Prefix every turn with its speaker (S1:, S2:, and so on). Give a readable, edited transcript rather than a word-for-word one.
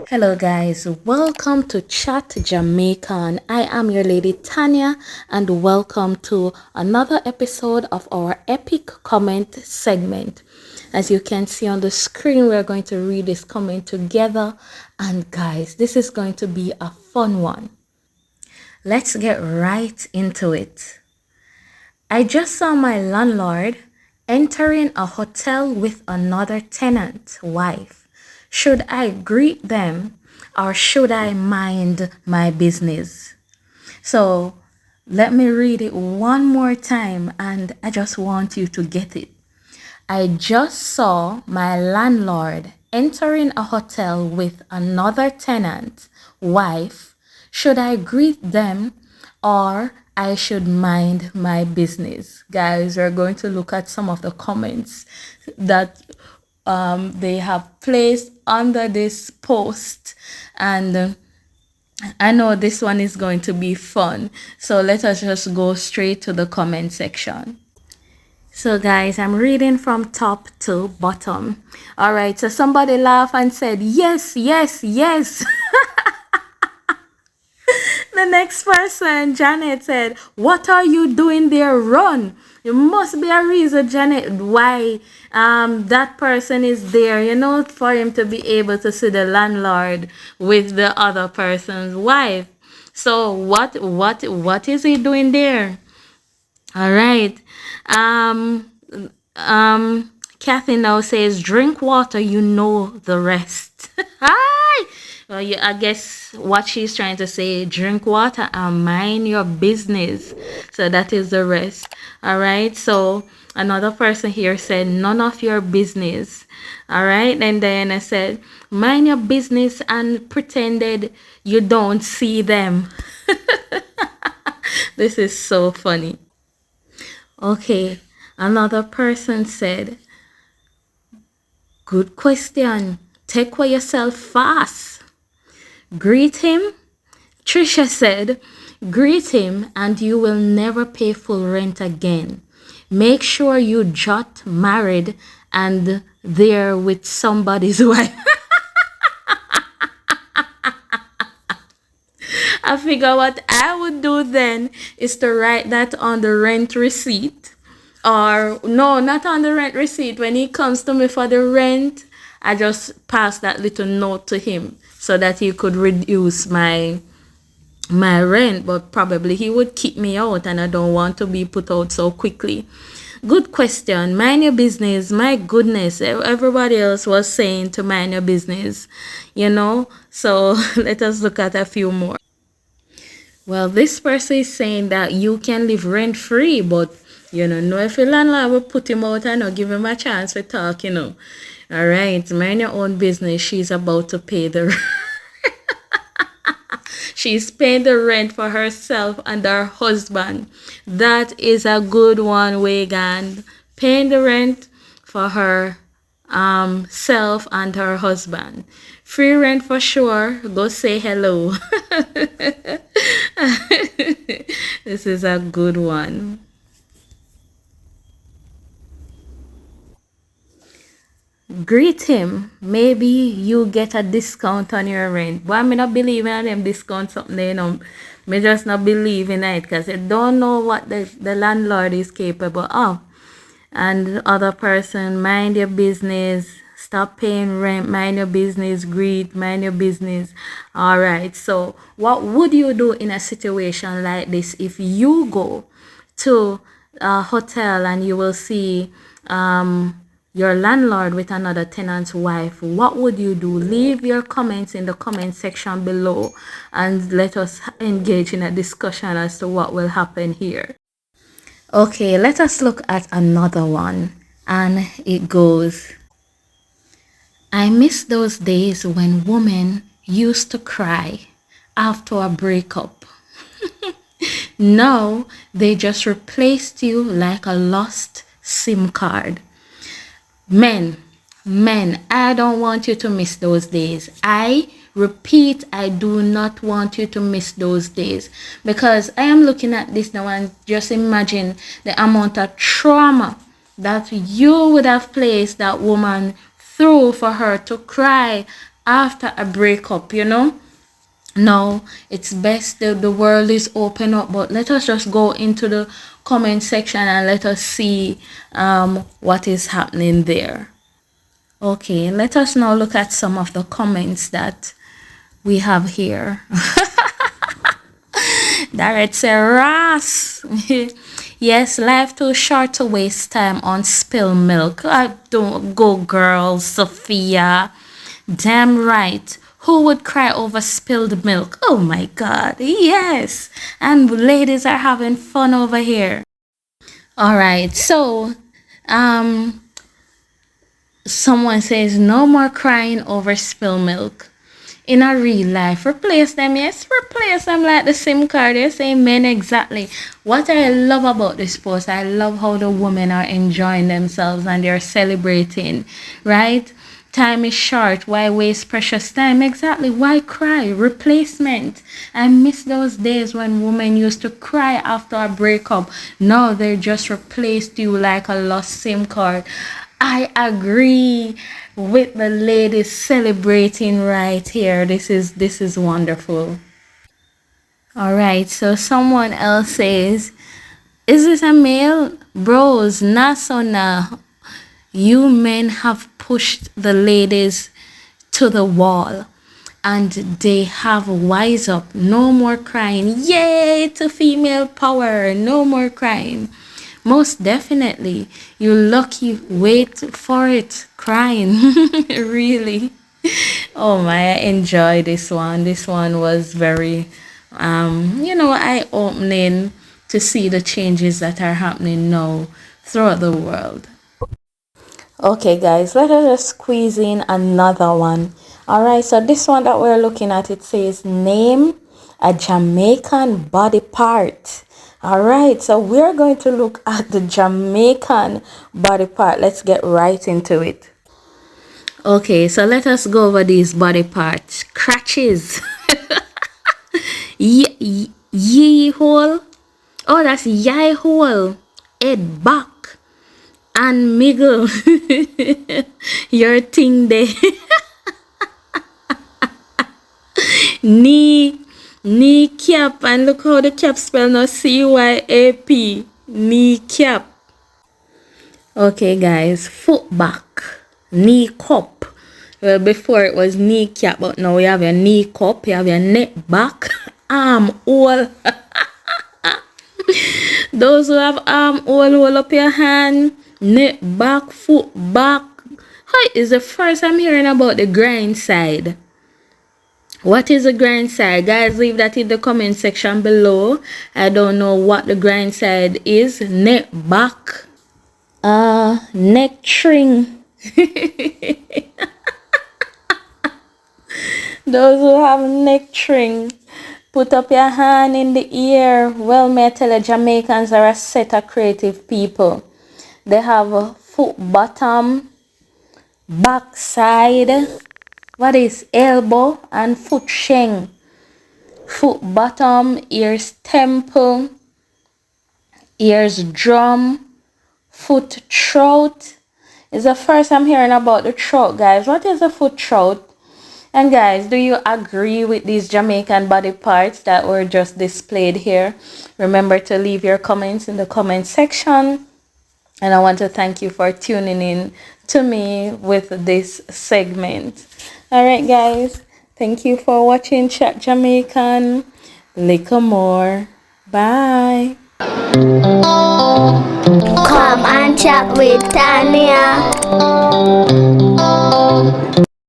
S1: Hello, guys. Welcome to Chat Jamaican. I am your lady Tania, and welcome to another episode of our epic comment segment. As you can see on the screen, we're going to read this comment together. And, guys, this is going to be a fun one. Let's get right into it. I just saw my landlord entering a hotel with another tenant wife. Should I greet them or should I mind my business? So let me read it one more time and I just want you to get it. I just saw my landlord entering a hotel with another tenant wife. Should I greet them or I should mind my business? Guys, we're going to look at some of the comments that they have placed under this post, and I know this one is going to be fun. So let us just go straight to the comment section. So guys, I'm reading from top to bottom. All right, so somebody laughed and said, yes, yes, yes. The next person, Janet, said, what are you doing there? Run. There must be a reason, Janet, why that person is there, for him to be able to see the landlord with the other person's wife. So what is he doing there? All right. Um, Kathy now says, drink water, you know the rest. Hi. Well, yeah, I guess what she's trying to say, drink water and mind your business. So that is the rest. All right. So another person here said, none of your business. All right. And then I said, mind your business and pretended you don't see them. This is so funny. Okay, another person said, good question. Take away yourself fast. Greet him. Trisha said, greet him and you will never pay full rent again. Make sure you jot married and there with somebody's wife. I figure what I would do then is to write that on the rent receipt. Or no, not on the rent receipt. When he comes to me for the rent, I just pass that little note to him so that he could reduce my rent, but probably he would kick me out and I don't want to be put out so quickly. Good question. Mind your business. My goodness, everybody else was saying to mind your business, So let us look at a few more. Well, this person is saying that you can live rent free, but know if your landlord will put him out and not give him a chance to talk. All right, mind your own business. She's about to pay the she's paying the rent for herself and her husband. That is a good one, Wagan. Paying the rent for her self and her husband. Free rent for sure. Go say hello. This is a good one. Greet him. Maybe you get a discount on your rent. But I'm not believing in them discount something, Me just not believing it because I don't know what the landlord is capable of. And the other person, mind your business. Stop paying rent. Mind your business. Greet. Mind your business. All right. So what would you do in a situation like this if you go to a hotel and you will see your landlord with another tenant's wife? What would you do? Leave your comments in the comment section below and let us engage in a discussion as to what will happen here. Okay, let us look at another one. And it goes, I miss those days when women used to cry after a breakup. Now they just replaced you like a lost SIM card. Men, I don't want you to miss those days. I repeat, I do not want you to miss those days, because I am looking at this now and just imagine the amount of trauma that you would have placed that woman through for her to cry after a breakup, you know. Now it's best that the world is open up, but let us just go into the comment section and let us see what is happening there. Okay, let us now look at some of the comments that we have here. Direct say Ross. Yes, life too short to waste time on spill milk. I don't go, girl, Sophia. Damn right. Who would cry over spilled milk? Oh my god. Yes. And ladies are having fun over here. All right. So, um someone says no more crying over spilled milk. In a real life, replace them. Yes, replace them like the SIM card. Yes, amen, exactly. What I love about this post, I love how the women are enjoying themselves and they're celebrating, right? Time is short, why waste precious time? Exactly, why cry? Replacement. I miss those days when women used to cry after a breakup. Now they just replaced you like a lost SIM card. I agree with the ladies celebrating right here. This is wonderful. All right, so someone else says, is this a male? Bros, nah so nah. You men have pushed the ladies to the wall and they have wise up. No more crying. Yay to female power. No more crying. Most definitely. You lucky. Wait for it. Crying. Really. Oh my, I enjoy this one. This one was very eye-opening to see the changes that are happening now throughout the world. Okay, guys, let us just squeeze in another one. All right, so this one that we're looking at, it says name a Jamaican body part. All right, so we're going to look at the Jamaican body part. Let's get right into it. Okay, so let us go over these body parts. Crutches. Yee hole. Oh, that's yeye hole. Head back. And Miggle, your thing there. knee cap, and look how the cap spell now, CYAP, knee cap. Okay, guys, foot back, knee cup. Well, before it was knee cap, but now you have your knee cup, you have your neck back, arm hole. Those who have arm hole, hold up your hand. Neck back, foot back. Hi, is the first I'm hearing about the grind side. What is the grind side? Guys, leave that in the comment section below. I don't know what the grind side is. Neck back. Neck string. Those who have neck string, put up your hand in the ear. Well, may I tell you, Jamaicans are a set of creative people. They have a foot bottom, back side, what is elbow, and foot shank. Foot bottom, ears temple, ears drum, foot throat. It's the first I'm hearing about the throat, guys. What is a foot throat? And guys, do you agree with these Jamaican body parts that were just displayed here? Remember to leave your comments in the comment section. And I want to thank you for tuning in to me with this segment. All right, guys. Thank you for watching Chat Jamaican. Little more. Bye.
S2: Come and chat with Tania.